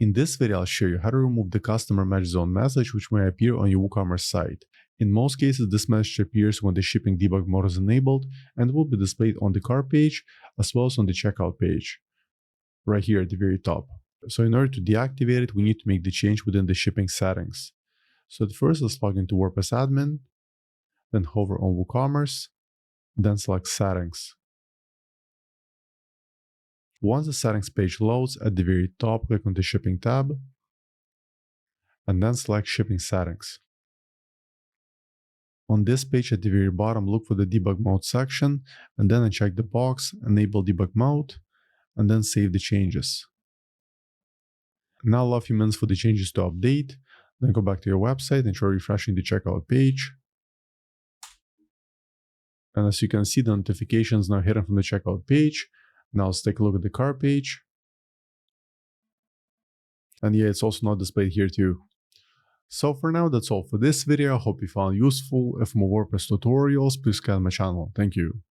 In this video, I'll show you how to remove the customer match zone message which may appear on your WooCommerce site. In most cases, this message appears when the shipping debug mode is enabled and will be displayed on the cart page as well as on the checkout page, right here at the very top. So in order to deactivate it, we need to make the change within the shipping settings. So at first, let's log into WordPress admin, then hover on WooCommerce, then select Settings. Once the settings page loads, at the very top, click on the Shipping tab, and then select Shipping Settings. On this page at the very bottom, look for the Debug Mode section, and then uncheck the box, Enable Debug Mode, and then save the changes. Now allow a few minutes for the changes to update, then go back to your website and try refreshing the checkout page. And as you can see, the notifications now hidden from the checkout page. Now let's take a look at the cart page. And yeah, it's also not displayed here too. So for now, that's all for this video. I hope you found it useful. If more WordPress tutorials, please subscribe to my channel. Thank you.